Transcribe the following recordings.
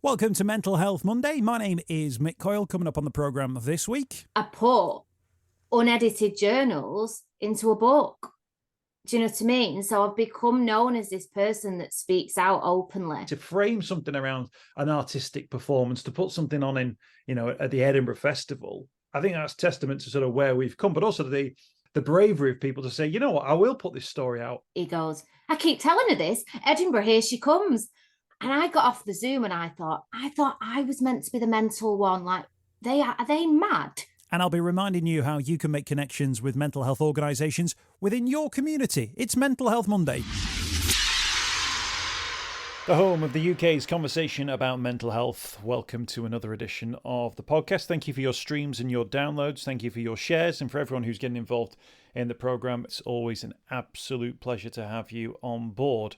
Welcome to Mental Health Monday. My name is Mick Coyle. Coming up on the programme this week, I put unedited journals into a book. Do you know what I mean? So I've become known as this person that speaks out openly. To frame something around an artistic performance, to put something on in, at the Edinburgh Festival, I think that's testament to sort of where we've come, but also the bravery of people to say, you know what, I will put this story out. He goes, I keep telling her this, Edinburgh, here she comes. And I got off the Zoom and I thought I was meant to be the mental one. Like, are they mad? And I'll be reminding you how you can make connections with mental health organisations within your community. It's Mental Health Monday. The home of the UK's conversation about mental health. Welcome to another edition of the podcast. Thank you for your streams and your downloads. Thank you for your shares and for everyone who's getting involved in the programme. It's always an absolute pleasure to have you on board.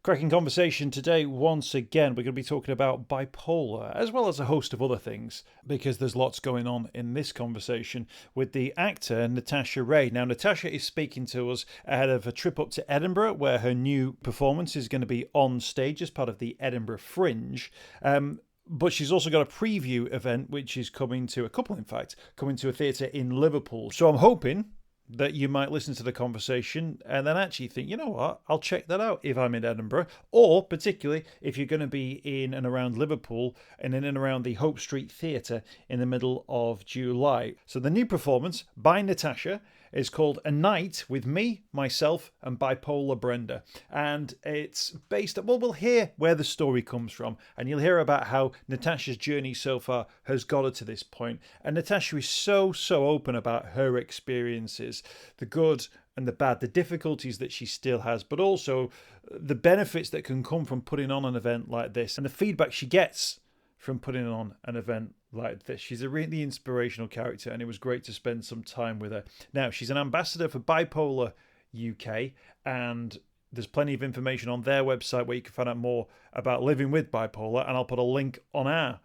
Cracking conversation today. Once again, we're going to be talking about bipolar, as well as a host of other things, because there's lots going on in this conversation with the actor Natasha Rea. Now, Natasha is speaking to us ahead of a trip up to Edinburgh, where her new performance is going to be on stage as part of the Edinburgh Fringe. But she's also got a preview event, which is coming to a theatre in Liverpool. So I'm hoping that you might listen to the conversation and then actually think, you know what, I'll check that out if I'm in Edinburgh, or particularly if you're going to be in and around Liverpool and in and around the Hope Street Theatre in the middle of July. So the new performance by Natasha is called A Night with Me, Myself and Bipolar Brenda. And it's based on, well, we'll hear where the story comes from, and you'll hear about how Natasha's journey so far has got her to this point. And Natasha is so open about her experiences, the good and the bad, the difficulties that she still has, but also the benefits that can come from putting on an event like this and the feedback she gets from putting on an event like this. She's a really inspirational character, and it was great to spend some time with her. Now, she's an ambassador for Bipolar UK, and there's plenty of information on their website where you can find out more about living with bipolar, and I'll put a link on our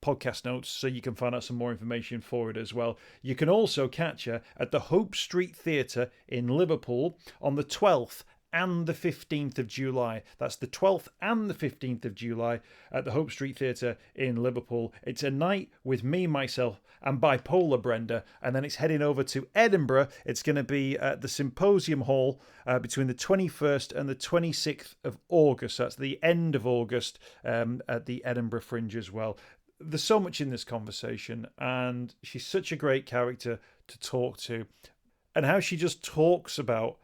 podcast notes so you can find out some more information for it as well. You can also catch her at the Hope Street Theatre in Liverpool on the 12th and the 15th of July. That's the 12th and the 15th of July at the Hope Street Theatre in Liverpool. It's a night with me, myself, and Bipolar Brenda, and then it's heading over to Edinburgh. It's going to be at the Symposium Hall between the 21st and the 26th of August. That's the end of August at the Edinburgh Fringe as well. There's so much in this conversation, and she's such a great character to talk to, and how she just talks about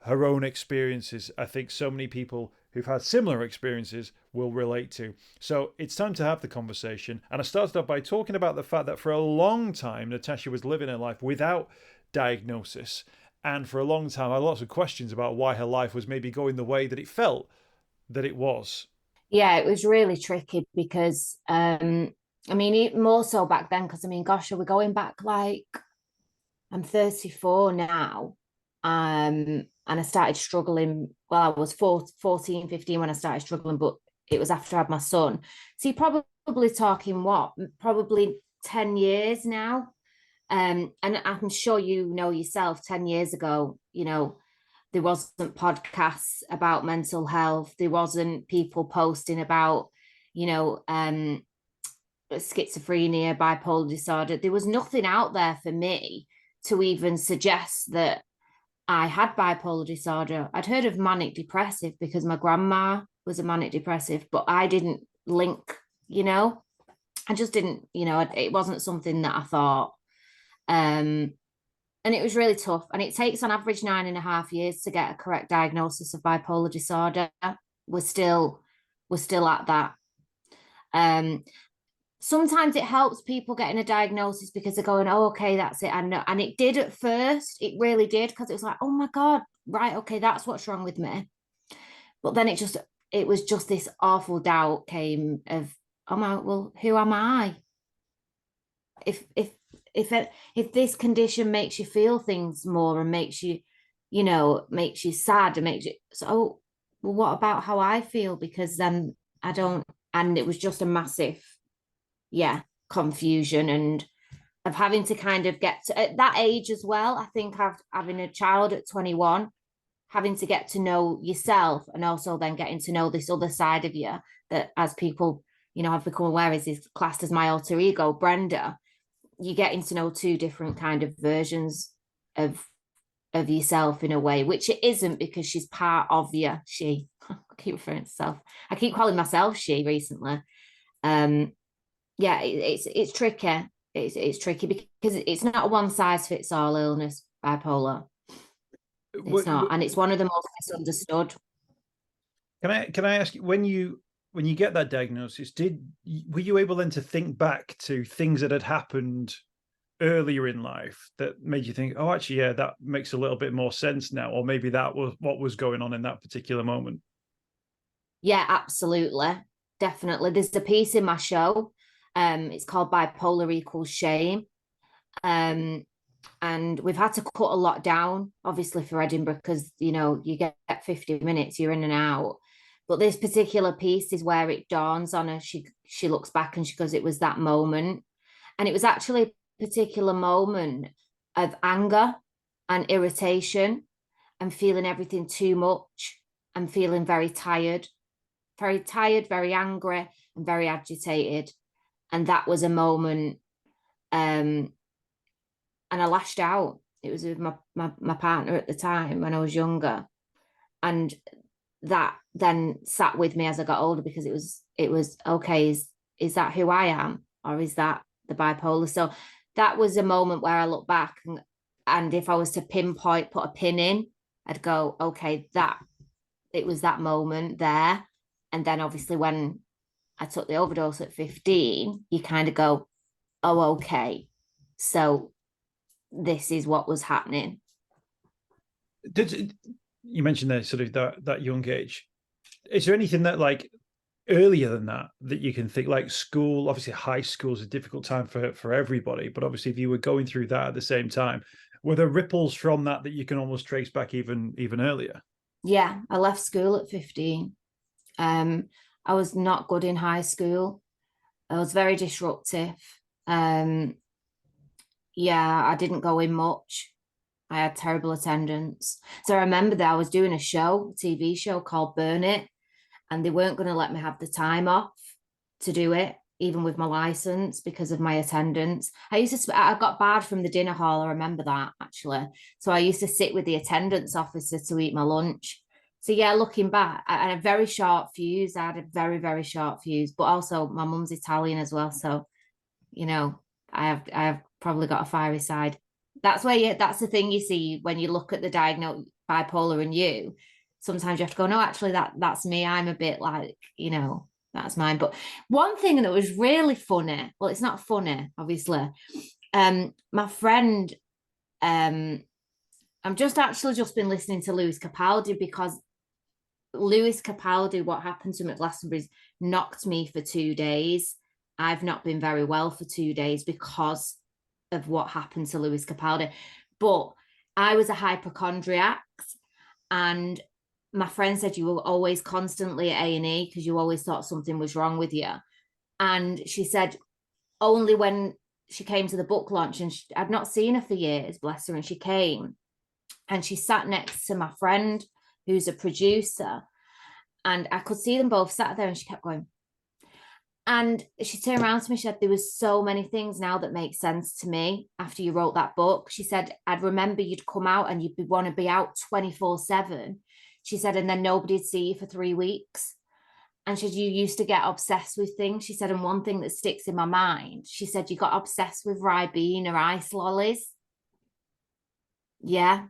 her own experiences, I think so many people who've had similar experiences will relate to. So it's time to have the conversation. And I started off by talking about the fact that for a long time, Natasha was living her life without diagnosis. And for a long time, I had lots of questions about why her life was maybe going the way that it felt that it was. Yeah, it was really tricky because, more so back then, because, gosh, we're going back like, I'm 34 now. And I started struggling, I was 14, 15 when I started struggling, but it was after I had my son. So you're probably talking probably 10 years now. And I'm sure you know yourself, 10 years ago, there wasn't podcasts about mental health. There wasn't people posting about, schizophrenia, bipolar disorder. There was nothing out there for me to even suggest that I had bipolar disorder. I'd heard of manic depressive because my grandma was a manic depressive, but I didn't link, I just didn't, it wasn't something that I thought. And it was really tough. And it takes on average 9.5 years to get a correct diagnosis of bipolar disorder. We're still at that. Sometimes it helps people getting a diagnosis because they're going, oh, okay, that's it. I know. And it did at first. It really did, because it was like, oh my God, right, okay, that's what's wrong with me. But then it was just this awful doubt came of, oh my, well, who am I? If this condition makes you feel things more and makes you sad and makes you, so, well, what about how I feel? Because then I don't, and it was just a massive, confusion, and of having to kind of get to at that age as well. I think having a child at 21, having to get to know yourself, and also then getting to know this other side of you that, as people I've become aware is classed as my alter ego, Brenda. You're getting to know two different kind of versions of yourself in a way, which it isn't, because she's part of you. She, I keep referring to self. I keep calling myself she recently. Yeah, it's tricky. It's tricky because it's not a one size fits all illness, bipolar. It's not, and it's one of the most misunderstood. Can I ask you, when you get that diagnosis, were you able then to think back to things that had happened earlier in life that made you think, oh, actually, yeah, that makes a little bit more sense now, or maybe that was what was going on in that particular moment? Yeah, absolutely, definitely. There's a piece in my show. It's called Bipolar Equals Shame. And we've had to cut a lot down, obviously, for Edinburgh, because you get 50 minutes, you're in and out. But this particular piece is where it dawns on her. She looks back and she goes, it was that moment. And it was actually a particular moment of anger and irritation and feeling everything too much and feeling very tired, very angry and very agitated. And that was a moment, and I lashed out. It was with my partner at the time when I was younger. And that then sat with me as I got older, because it was okay, is that who I am, or is that the bipolar? So that was a moment where I look back, and if I was to put a pin in, I'd go, okay, that it was that moment there. And then obviously when I took the overdose at 15, you kind of go, oh, okay, so this is what was happening. You mentioned there sort of that young age. Is there anything that, like, earlier than that you can think, like school? Obviously high school is a difficult time for everybody, but obviously if you were going through that at the same time, were there ripples from that you can almost trace back even earlier? Yeah, I left school at 15. I was not good in high school. I was very disruptive. Yeah, I didn't go in much. I had terrible attendance. So I remember that I was doing a TV show called Burn It, and they weren't going to let me have the time off to do it, even with my license, because of my attendance. I got barred from the dinner hall. I remember that, actually. So I used to sit with the attendance officer to eat my lunch. So yeah, looking back, I had a very short fuse. I had a very, very short fuse, but also my mum's Italian as well. So, I have probably got a fiery side. That's the thing you see when you look at the diagnosed bipolar in you. Sometimes you have to go, no, actually that's me. I'm a bit like, that's mine. But one thing that was really funny, well, it's not funny, obviously. My friend, I've just been listening to Lewis Capaldi, because Lewis Capaldi, what happened to him at Glastonbury's knocked me for 2 days. I've not been very well for 2 days because of what happened to Lewis Capaldi. But I was a hypochondriac, and my friend said you were always constantly at A&E because you always thought something was wrong with you. And she said only when she came to the book launch, and I'd not seen her for years, bless her, and she came and she sat next to my friend who's a producer, and I could see them both sat there, and she kept going. And she turned around to me, she said, there was so many things now that make sense to me after you wrote that book. She said, I'd remember you'd come out and you'd want to be out 24/7. She said, and then nobody'd see you for 3 weeks. And she said, you used to get obsessed with things. She said, and one thing that sticks in my mind, she said, you got obsessed with Ribena ice lollies. Yeah.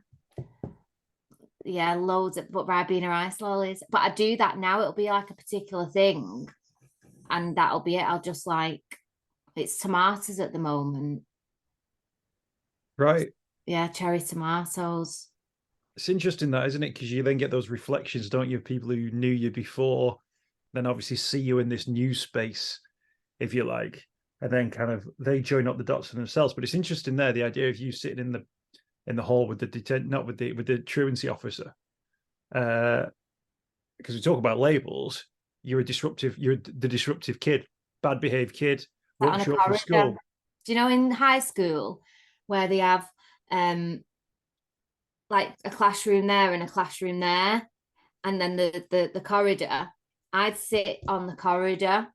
Yeah, loads of Ribena ice lollies. But I do that now. It'll be like a particular thing, and that'll be it. I'll just it's tomatoes at the moment. Right. Yeah, cherry tomatoes. It's interesting that, isn't it? Because you then get those reflections, don't you, of people who knew you before, then obviously see you in this new space, if you like, and then kind of they join up the dots for themselves. But it's interesting there, the idea of you sitting in the hall with the truancy officer, because we talk about labels. You're the disruptive kid, bad behaved kid, won't show up for school. Do you know in high school where they have like a classroom there and a classroom there, and then the corridor? I'd sit on the corridor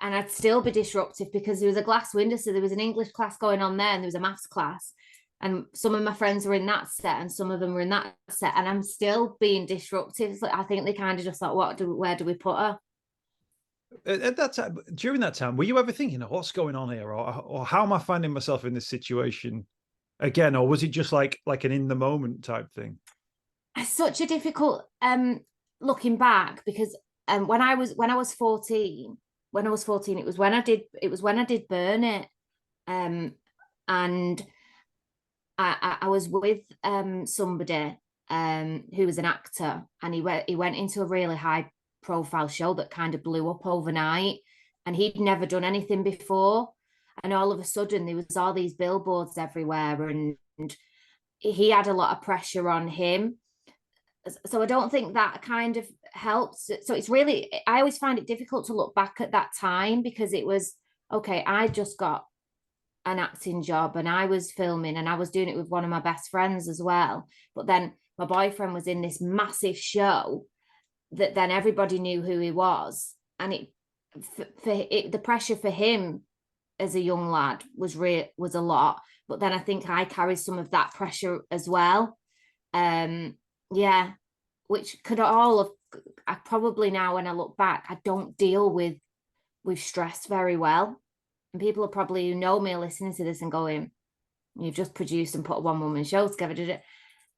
and I'd still be disruptive because there was a glass window. So there was an English class going on there and there was a maths class. And some of my friends were in that set and some of them were in that set. And I'm still being disruptive. So I think they kind of just thought, where do we put her? At that time, during that time, were you ever thinking, oh, what's going on here? Or how am I finding myself in this situation again? Or was it just like an in the moment type thing? It's such a difficult looking back, because when I was 14, it was when I did Burn It. And I was with somebody who was an actor, and he went into a really high profile show that kind of blew up overnight, and he'd never done anything before, and all of a sudden there was all these billboards everywhere, and he had a lot of pressure on him. So I don't think that kind of helps. So it's really, I always find it difficult to look back at that time, because it was, okay, I just got an acting job and I was filming and I was doing it with one of my best friends as well. But then my boyfriend was in this massive show that then everybody knew who he was. And the pressure for him as a young lad was a lot. But then I think I carried some of that pressure as well. Yeah, which could all have, I probably now when I look back, I don't deal with stress very well. And people are probably, who know me, are listening to this and going, you've just produced and put a one-woman show together.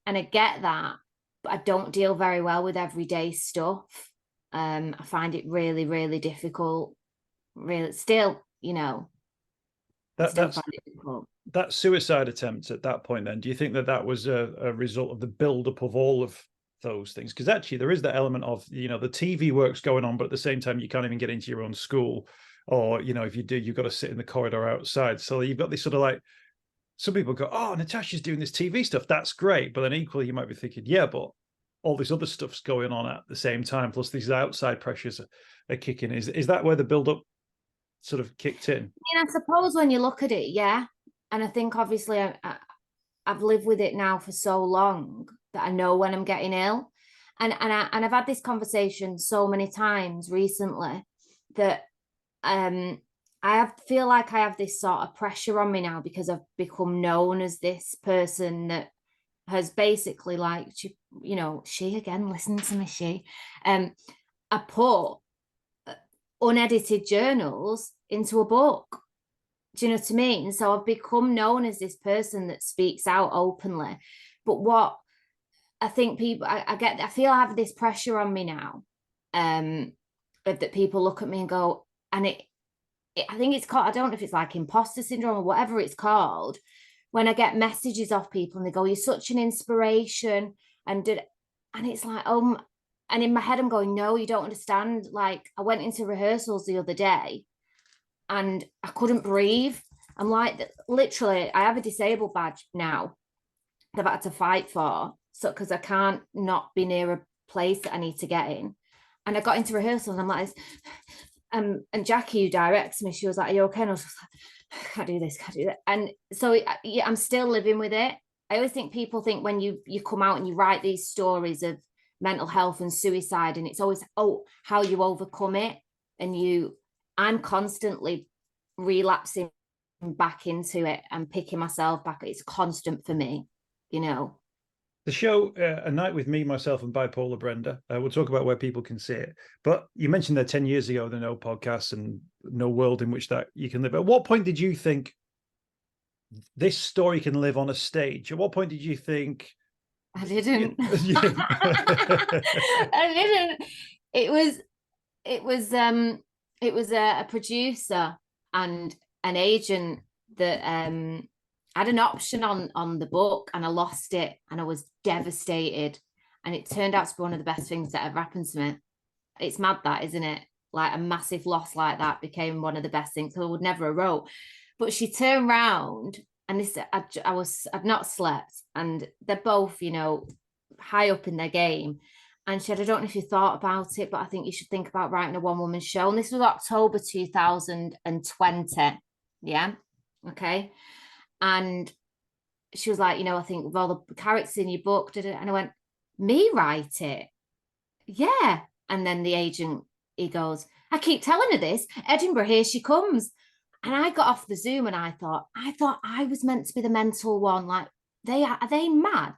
And I get that, but I don't deal very well with everyday stuff. I find it really, really difficult. Really, still, That suicide attempt at that point, then, do you think that was a result of the build-up of all of those things? Because actually there is that element of, the TV work's going on, but at the same time you can't even get into your own school, or if you do, you've got to sit in the corridor outside. So you've got this sort of like, some people go, oh, Natasha's doing this TV stuff, that's great, but then equally you might be thinking, yeah, but all this other stuff's going on at the same time, plus these outside pressures are kicking. Is that where the build-up sort of kicked in? I mean, I suppose when you look at it, yeah. And I think obviously I've lived with it now for so long that I know when I'm getting ill. And I've had this conversation so many times recently that feel like I have this sort of pressure on me now, because I've become known as this person that has basically, like, she again, listen to me, I put unedited journals into a book. Do you know what I mean? So I've become known as this person that speaks out openly. But what I think people, I feel I have this pressure on me now, that people look at me and go, and I think it's called, I don't know if it's like imposter syndrome or whatever it's called, when I get messages off people and they go, you're such an inspiration, and it's like, and in my head I'm going, no, you don't understand. Like, I went into rehearsals the other day and I couldn't breathe. I'm like, literally, I have a disabled badge now that I've had to fight for, so because I can't not be near a place that I need to get in. And I got into rehearsals and I'm like, and Jackie, who directs me, she was like, are you okay? And I was just like, can't do this, can't do that. And so yeah, I'm still living with it. I always think people think when you come out and you write these stories of mental health and suicide, and it's always, how you overcome it. And I'm constantly relapsing back into it and picking myself back. It's constant for me, The show, A Night with Me, Myself and Bipolar Brenda, we'll talk about where people can see it. But you mentioned that 10 years ago, there are no podcasts and no world in which that you can live. At what point did you think this story can live on a stage? At what point did you think? I didn't. I didn't. It was a producer and an agent that had an option on the book, and I lost it, and I was devastated. And it turned out to be one of the best things that ever happened to me. It's mad, that, isn't it? Like, a massive loss like that became one of the best things I would never have wrote. But she turned round, and I've not slept, and they're both, high up in their game. And she said, I don't know if you thought about it, but I think you should think about writing a one-woman show. And this was October 2020. Yeah. Okay. And she was like, I think with all the characters in your book, and I went, me write it? Yeah. And then the agent, he goes, I keep telling her this. Edinburgh, here she comes. And I got off the Zoom and I thought I was meant to be the mental one. Like, are they mad?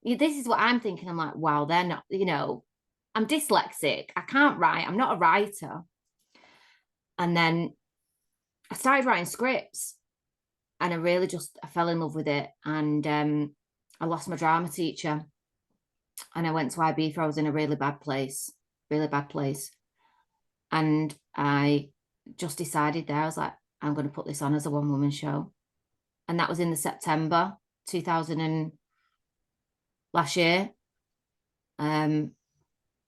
This is what I'm thinking. I'm like, wow, they're not, I'm dyslexic. I can't write. I'm not a writer. And then I started writing scripts and I fell in love with it. And I lost my drama teacher and I went to Ibiza. I was in a really bad place. And I just decided there, I was like, I'm going to put this on as a one-woman show. And that was in the September 2000 last year. And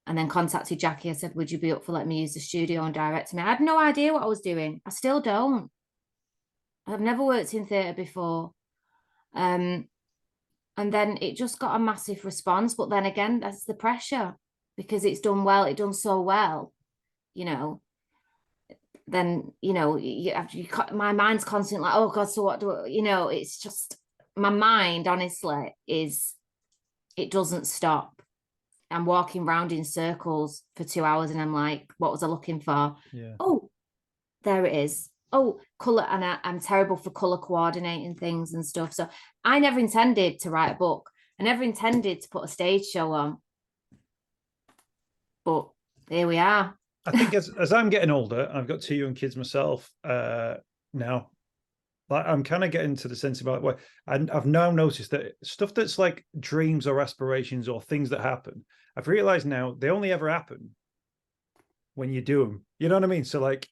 then contacted Jackie. I said, would you be up for letting me use the studio and direct me? I had no idea what I was doing. I still don't. I've never worked in theatre before. And then it just got a massive response. But then again, that's the pressure because it's done well. It done so well, then, my mind's constantly like, oh God, so what it's just, my mind, honestly, it doesn't stop. I'm walking around in circles for 2 hours and I'm like, what was I looking for? Yeah. Oh, there it is. Oh, colour. And I'm terrible for colour coordinating things and stuff. So I never intended to write a book. I never intended to put a stage show on. But here we are. I think as I'm getting older, I've got 2 young kids myself now. Like I'm kind of getting to the sense about where, and I've now noticed that stuff that's like dreams or aspirations or things that happen, I've realized now they only ever happen when you do them. You know what I mean? So like,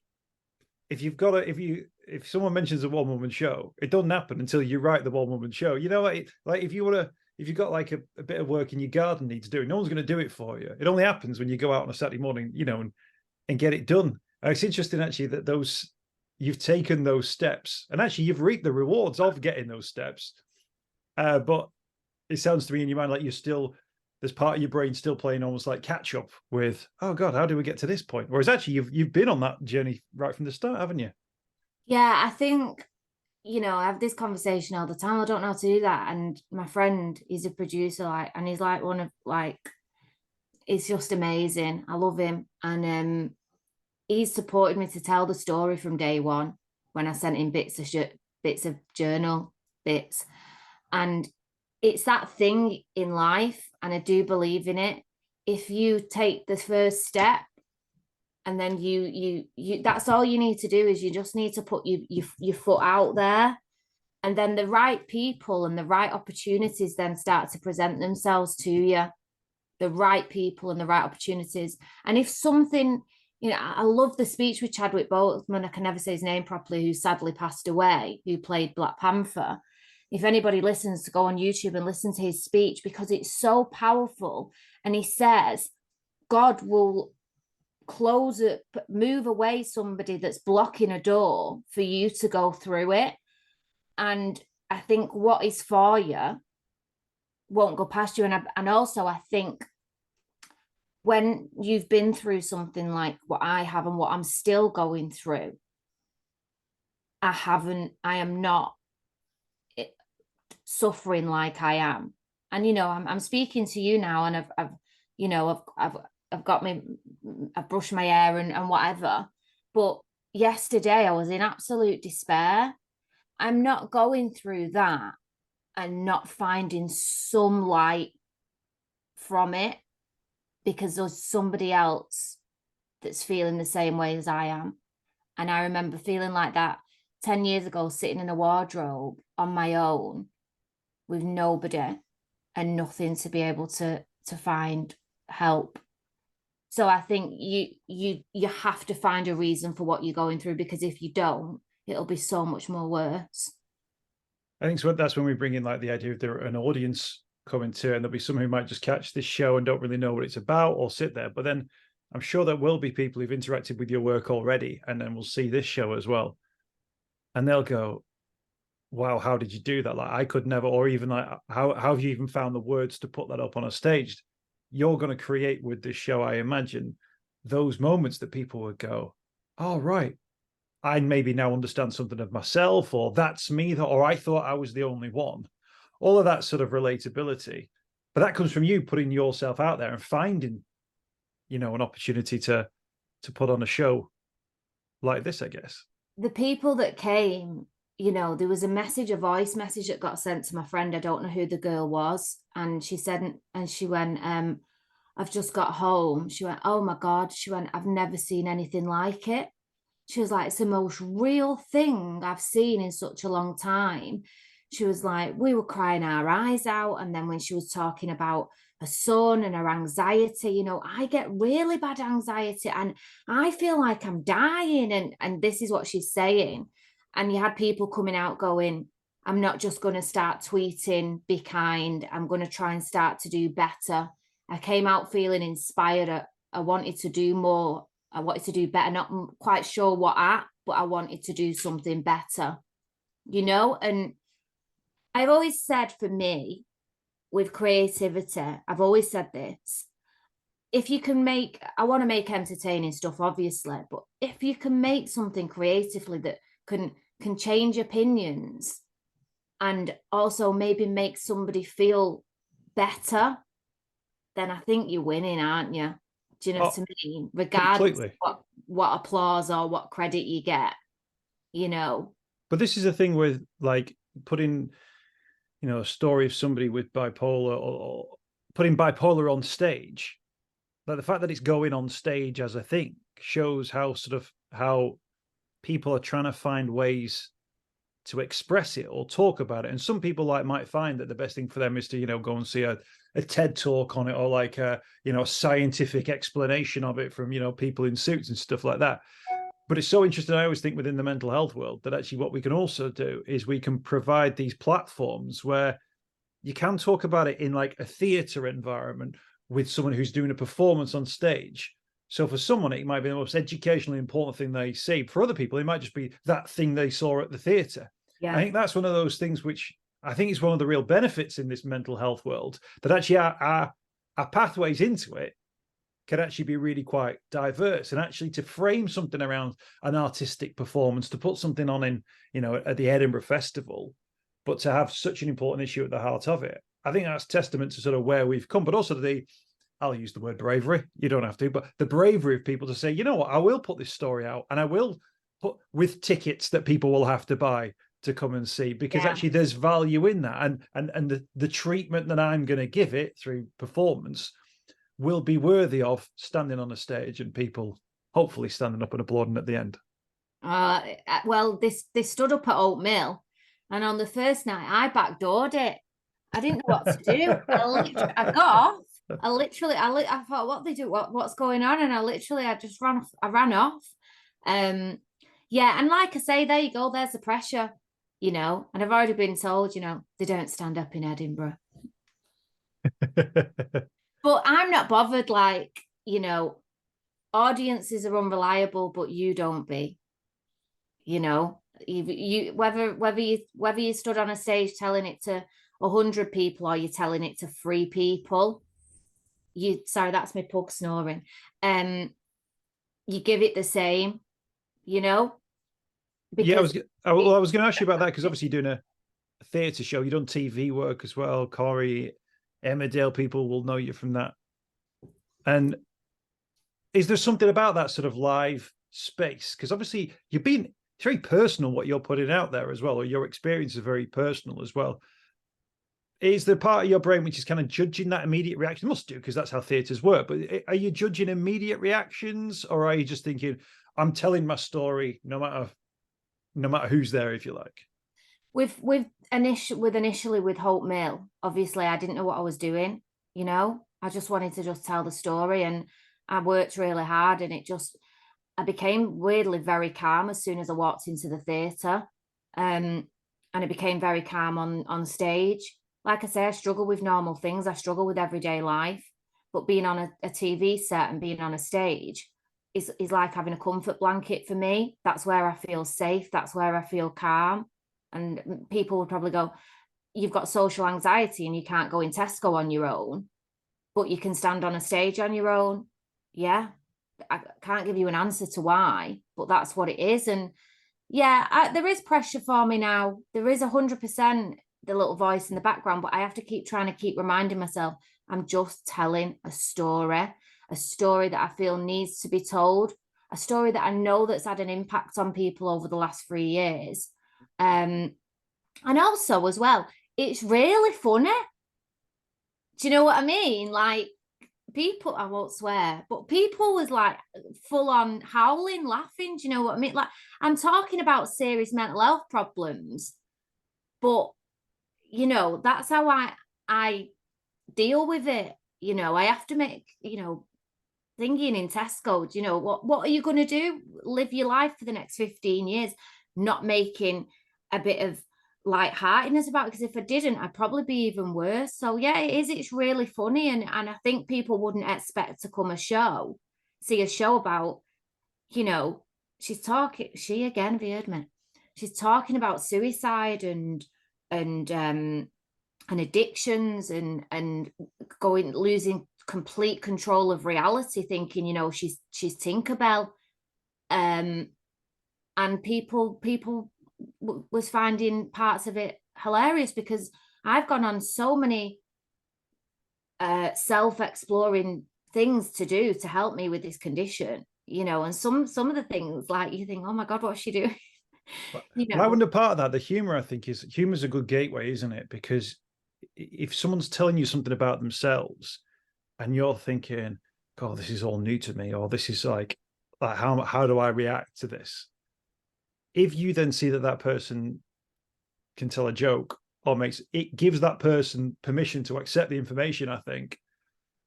if someone mentions a one-woman show, it doesn't happen until you write the one-woman show. Like if you've got like a bit of work in your garden needs doing, no one's going to do it for you. It only happens when you go out on a Saturday morning, and get it done. It's interesting actually that you've taken those steps and actually you've reaped the rewards of getting those steps. But it sounds to me in your mind like there's part of your brain still playing almost like catch up with, oh God, how do we get to this point? Whereas actually you've been on that journey right from the start, haven't you? Yeah, I think, I have this conversation all the time. I don't know how to do that. And my friend is a producer, and he's like one of it's just amazing. I love him. And he's supported me to tell the story from day one when I sent him bits of journal bits. And it's that thing in life, and I do believe in it. If you take the first step and then you that's all you need to do, is you just need to put your foot out there, and then the right people and the right opportunities then start to present themselves to you. The right people and the right opportunities. And if something, I love the speech with Chadwick Boseman, I can never say his name properly, who sadly passed away, who played Black Panther. If anybody listens, to go on YouTube and listen to his speech, because it's so powerful. And he says, God will move away somebody that's blocking a door for you to go through it. And I think what is for you won't go past you. And also I think when you've been through something like what I have and what I'm still going through, I am not suffering like I am. And, I'm speaking to you now, and I've brushed my hair and whatever. But yesterday I was in absolute despair. I'm not going through that and not finding some light from it, because there's somebody else that's feeling the same way as I am. And I remember feeling like that 10 years ago, sitting in a wardrobe on my own with nobody and nothing to be able to find help. So I think you have to find a reason for what you're going through, because if you don't, it'll be so much more worse. I think so. That's when we bring in like the idea of an audience coming to, and there'll be someone who might just catch this show and don't really know what it's about or sit there. But then I'm sure there will be people who've interacted with your work already, and then we'll see this show as well. And they'll go, wow, how did you do that? Like I could never, or even like, how have you even found the words to put that up on a stage? You're going to create with this show, I imagine, those moments that people would go, oh, right, I maybe now understand something of myself, or that's me, or I thought I was the only one. All of that sort of relatability. But that comes from you putting yourself out there and finding, an opportunity to to put on a show like this, I guess. The people that came, you know, there was a voice message that got sent to my friend. I don't know who the girl was. And she said, and she went, I've just got home. She went, oh my God. She went, I've never seen anything like it. She was like, it's the most real thing I've seen in such a long time. She was like, we were crying our eyes out. And then when she was talking about her son and her anxiety, you know, I get really bad anxiety and I feel like I'm dying. And this is what she's saying. And you had people coming out going, I'm not just going to start tweeting, be kind. I'm going to try and start to do better. I came out feeling inspired. I wanted to do more. I wanted to do better, not quite sure what but I wanted to do something better, you know? And I've always said, for me, with creativity, I've always said this, if you can I want to make entertaining stuff, obviously, but if you can make something creatively that can change opinions and also maybe make somebody feel better, then I think you're winning, aren't you? Do you know what I mean? Regardless of what applause or what credit you get, you know. But this is the thing with like putting, you know, a story of somebody with bipolar or putting bipolar on stage. Like the fact that it's going on stage as a thing shows how people are trying to find ways to express it or talk about it. And some people might find that the best thing for them is to, you know, go and see a TED talk on it, or like a, you know, a scientific explanation of it from, you know, people in suits and stuff like that. But it's so interesting. I always think within the mental health world that actually what we can also do is we can provide these platforms where you can talk about it in like a theatre environment with someone who's doing a performance on stage. So for someone, it might be the most educationally important thing they see. For other people, it might just be that thing they saw at the theatre. Yeah. I think that's one of those things which I think is one of the real benefits in this mental health world, that actually our pathways into it can actually be really quite diverse. And actually to frame something around an artistic performance, to put something on in, you know, at the Edinburgh Festival, but to have such an important issue at the heart of it, I think that's testament to sort of where we've come, but also to I'll use the word bravery. You don't have to, but the bravery of people to say, you know what, I will put this story out and I will put with tickets that people will have to buy to come and see, because actually there's value in that. And the treatment that I'm going to give it through performance will be worthy of standing on a stage and people hopefully standing up and applauding at the end. Well, they stood up at Oak Mill, and on the first night I backdoored it. I didn't know what to do. I got off. I thought, what they do, what's going on? And I just ran off. I ran off. Yeah, and like I say, there you go, there's the pressure, you know, and I've already been told, you know, they don't stand up in Edinburgh. But I'm not bothered, like, you know, audiences are unreliable, but you don't be, you know, you whether you stood on a stage telling it to 100 people or you're telling it to 3 people, sorry, that's my pug snoring. You give it the same, you know. Because I was going to ask you about that, because obviously you're doing a theatre show, you've done TV work as well. Corey, Emmerdale, people will know you from that. And is there something about that sort of live space? Because obviously it's very personal what you're putting out there as well, or your experience is very personal as well. Is there part of your brain which is kind of judging that immediate reaction? It must do, because that's how theatres work. But are you judging immediate reactions, or are you just thinking, I'm telling my story no matter who's there, if you like? Initially with Hope Mill, obviously I didn't know what I was doing, you know. I just wanted to just tell the story, and I worked really hard, and I became weirdly very calm as soon as I walked into the theatre. And I became very calm on stage. Like I say, I struggle with normal things. I struggle with everyday life, but being on a TV set and being on a stage is like having a comfort blanket for me. That's where I feel safe. That's where I feel calm. And people would probably go, you've got social anxiety and you can't go in Tesco on your own, but you can stand on a stage on your own. Yeah, I can't give you an answer to why, but that's what it is. And yeah, there is pressure for me now. There is 100% the little voice in the background, but I have to keep reminding myself, I'm just telling a story that I feel needs to be told. a story that I know that's had an impact on people over the last 3 years. And also as well, it's really funny. Do you know what I mean? Like, people, I won't swear, but people was like full on howling, laughing. Do you know what I mean? Like, I'm talking about serious mental health problems, but you know, that's how I deal with it. You know, I have to make, you know, thinking in Tesco, you know, what are you going to do? Live your life for the next 15 years, not making a bit of lightheartedness about it, because if I didn't, I'd probably be even worse. So yeah, it's really funny, and I think people wouldn't expect to see a show about, you know, she again, have you heard me? She's talking about suicide and addictions and losing complete control of reality, thinking, you know, she's Tinkerbell. And people was finding parts of it hilarious, because I've gone on so many self-exploring things to do to help me with this condition, you know, and some of the things, like, you think, oh my God, what's she doing? You know, I wonder, part of that, the humor, I think, is humor's a good gateway, isn't it? Because if someone's telling you something about themselves and you're thinking, God, this is all new to me, or this is like how do I react to this? If you then see that person can tell a joke, or gives that person permission to accept the information, I think,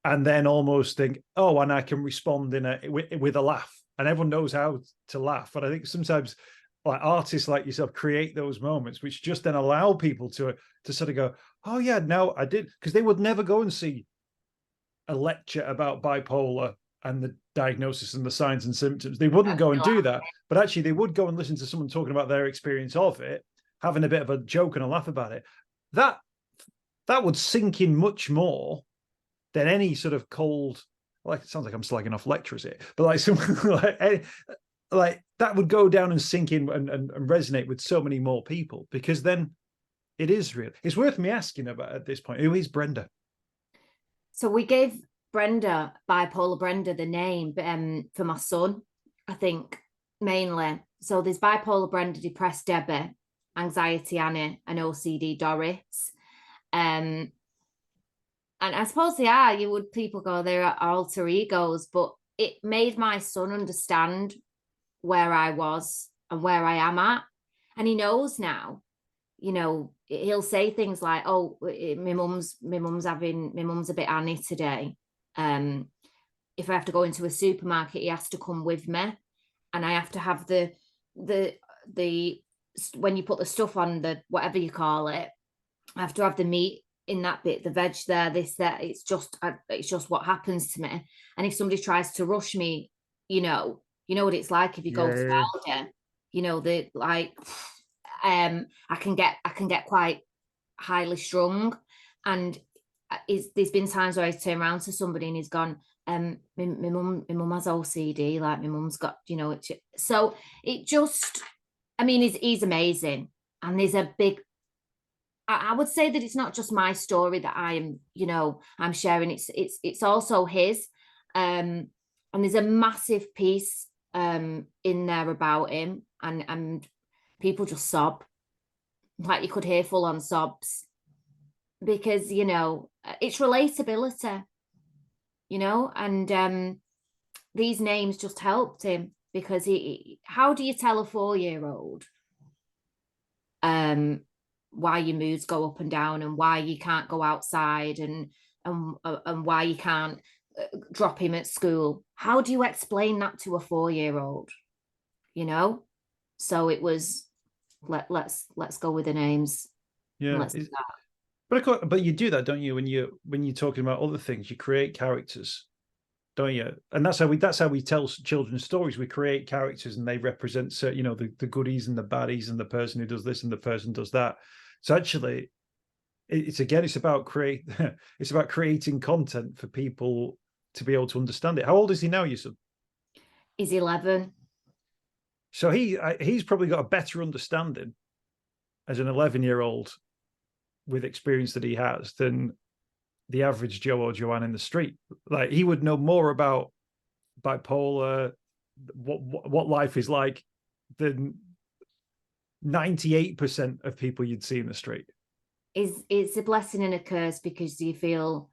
and then almost think, oh, and I can respond with a laugh, and everyone knows how to laugh. But I think sometimes, like, artists like yourself create those moments which just then allow people to sort of go, oh yeah, no, I did, because they would never go and see a lecture about bipolar and the diagnosis and the signs and symptoms. They wouldn't go and do that, but actually they would go and listen to someone talking about their experience of it, having a bit of a joke and a laugh about it. That would sink in much more than any sort of cold, like, it sounds like I'm slagging off lecturers here, but like something like that would go down and sink in and resonate with so many more people, because then it is real. It's worth me asking about, at this point, who is Brenda? So we gave Brenda, Bipolar Brenda, the name for my son, I think, mainly. So there's Bipolar Brenda, Depressed Debbie, Anxiety Annie, and OCD Doris. And I suppose they are, people go, they're alter egos, but it made my son understand where I was and where I am at. And he knows now, you know, he'll say things like, oh, my mum's a bit Annie today. If I have to go into a supermarket, he has to come with me, and I have to have the when you put the stuff on, the whatever you call it, I have to have the meat in that bit, the veg there, this, that. It's just what happens to me. And if somebody tries to rush me, you know what it's like if you go to Aldi, you know, the like, I can get quite highly strung, and there's been times where I turn around to somebody and he's gone, my mum has OCD, like, my mum's got, you know, so it just, I mean, he's amazing. And there's a big, I would say that it's not just my story that I'm sharing, it's also his, and there's a massive piece in there about him, and people just sob, like, you could hear full on sobs, because, you know, it's relatability, you know, and these names just helped him, because how do you tell a 4-year-old why your moods go up and down, and why you can't go outside, and why you can't drop him at school? How do you explain that to a 4-year-old, you know? So it was, let's go with the names. Yeah. But you do that, don't you, when you're talking about other things? You create characters, don't you? And that's how we tell children's stories. We create characters, and they represent, you know, the goodies and the baddies, and the person who does this and the person does that. So actually, it's about it's about creating content for people to be able to understand it. How old is he now, you said? He's 11. So he's probably got a better understanding as an 11-year-old with experience that he has than the average Joe or Joanne in the street. Like, he would know more about bipolar, what life is like than 98% of people you'd see in the street. It's a blessing and a curse, because you feel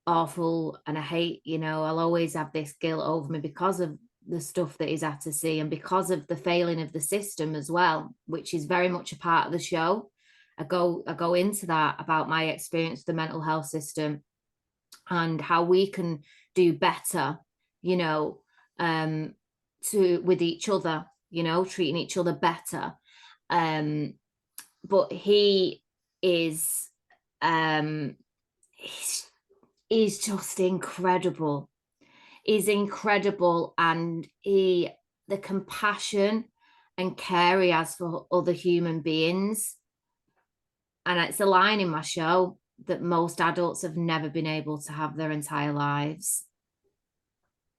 awful, and I hate, I'll always have this guilt over me because of the stuff that he's had to see, and because of the failing of the system as well, which is very much a part of the show. I go into that about my experience with the mental health system and how we can do better, with each other, treating each other better. But he is, he's just incredible. He's incredible, and the compassion and care he has for other human beings. And it's a line in my show that most adults have never been able to have their entire lives.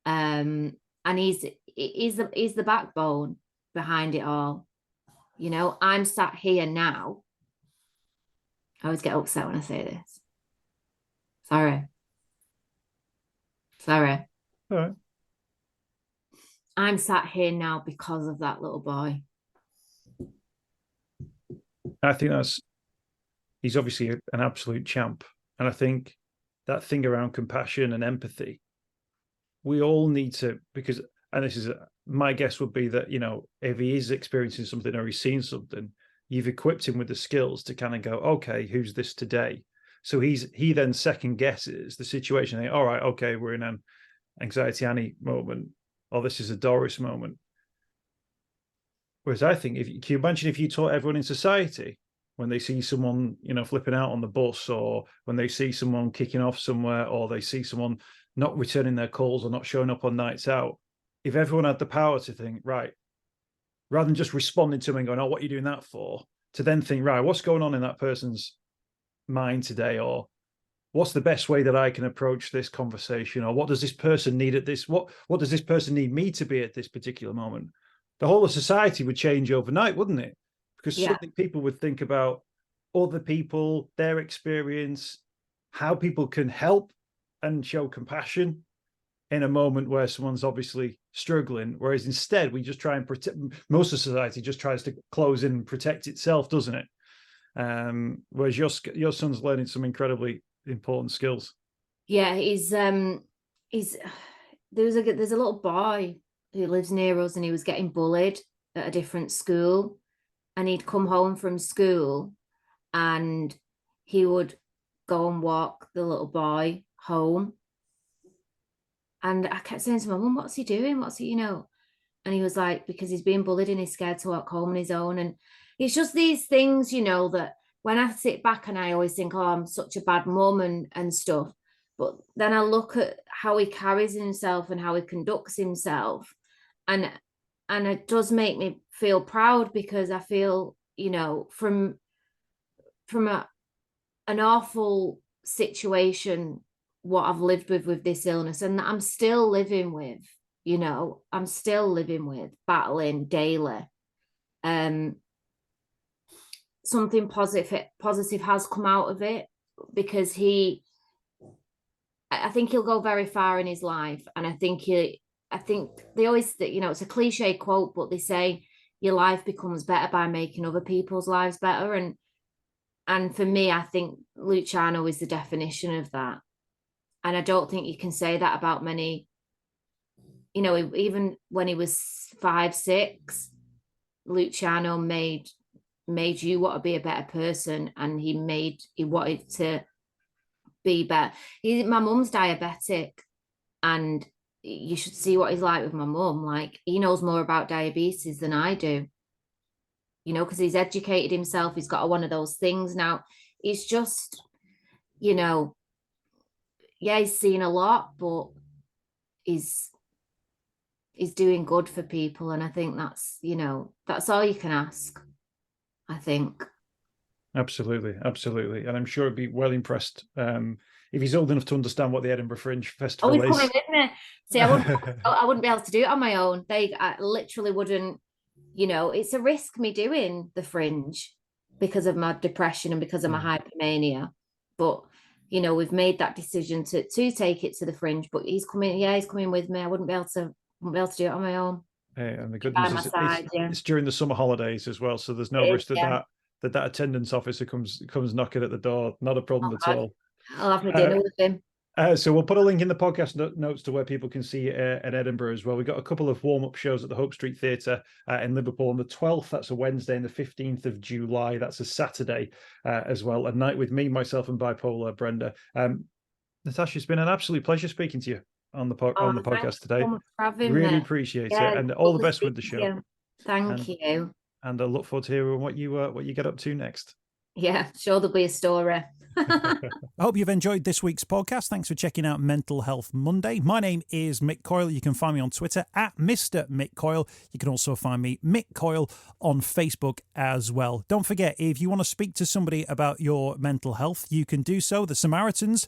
And he's the backbone behind it all. I'm sat here now. I always get upset when I say this. Sorry. All right. I'm sat here now because of that little boy. I think he's obviously an absolute champ. And I think that thing around compassion and empathy, we all need to, because, and this is, my guess would be that, if he is experiencing something or he's seen something, you've equipped him with the skills to kind of go, okay, who's this today? So he then second guesses the situation. Think, all right, okay, we're in an Anxiety Annie moment, or this is a Doris moment. Whereas I think, can you imagine if you taught everyone in society, when they see someone, flipping out on the bus, or when they see someone kicking off somewhere, or they see someone not returning their calls or not showing up on nights out, if everyone had the power to think, right, rather than just responding to them and going, oh, what are you doing that for? To then think, right, what's going on in that person's mind today? Or what's the best way that I can approach this conversation? Or what does this person need at this? What does this person need me to be at this particular moment? The whole of society would change overnight, wouldn't it? Because suddenly people would think about other people, their experience, how people can help and show compassion in a moment where someone's obviously struggling. Whereas instead, we just try and protect. Most of society just tries to close in and protect itself, doesn't it? Whereas your son's learning some incredibly important skills. Yeah, there's a little boy who lives near us, and he was getting bullied at a different school, and he'd come home from school and he would go and walk the little boy home. And I kept saying to my mum, what's he doing? What's he, And he was like, because he's being bullied and he's scared to walk home on his own. And it's just these things, that when I sit back and I always think, oh, I'm such a bad mum and stuff. But then I look at how he carries himself and how he conducts himself. And it does make me feel proud, because I feel, from an awful situation, what I've lived with this illness, and that I'm still living with, I'm still living with, battling daily. Something positive has come out of it, because I think he'll go very far in his life. And I think they always, it's a cliche quote, but they say your life becomes better by making other people's lives better. And for me, I think Luciano is the definition of that. And I don't think you can say that about many, even when he was 5, 6, Luciano made you want to be a better person, and he wanted to be better. My mum's diabetic, and you should see what he's like with my mum. Like, he knows more about diabetes than I do, because he's educated himself. He's got one of those things now. It's just, he's seen a lot, but he's doing good for people. And I think that's all you can ask, I think. Absolutely. And I'm sure he'd be well impressed if he's old enough to understand what the Edinburgh Fringe Festival is. He's coming with me. See, I wouldn't be able to do it on my own. I literally wouldn't, it's a risk me doing the Fringe because of my depression and because of my hypomania. But, we've made that decision to take it to the Fringe, but he's coming with me. I wouldn't be able to won't be able to do it on my own. And the good By news my is side, it's during the summer holidays as well, so there's no risk that attendance officer comes knocking at the door. Not a problem at all. I'll have my dinner with him. So we'll put a link in the podcast notes to where people can see it at Edinburgh as well. We've got a couple of warm-up shows at the Hope Street Theatre in Liverpool on the 12th. That's a Wednesday, and the 15th of July. That's a Saturday as well. A night with me, myself, and Bipolar Brenda. Natasha, it's been an absolute pleasure speaking to you on the podcast today. So much for having really me. Appreciate it, and all the best with the show. Thank you. And I look forward to hearing what you get up to next. Yeah, sure there'll be a story. I hope you've enjoyed this week's podcast. Thanks for checking out Mental Health Monday. My name is Mick Coyle. You can find me on Twitter at Mr. Mick Coyle. You can also find me, Mick Coyle, on Facebook as well. Don't forget, if you want to speak to somebody about your mental health, you can do so. The Samaritans,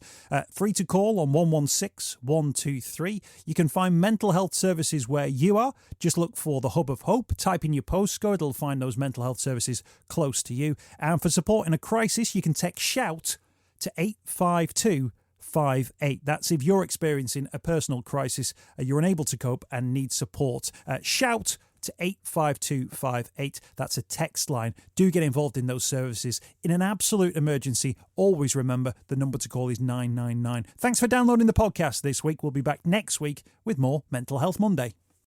free to call on 116 123. You can find mental health services where you are. Just look for the Hub of Hope. Type in your postcode. It'll find those mental health services close to you. And for support in a crisis, you can text SHOUT to 85258. That's if you're experiencing a personal crisis, you're unable to cope and need support. Shout to 85258. That's a text line. Do get involved in those services. In an absolute emergency, always remember the number to call is 999. Thanks for downloading the podcast this week. We'll be back next week with more Mental Health Monday.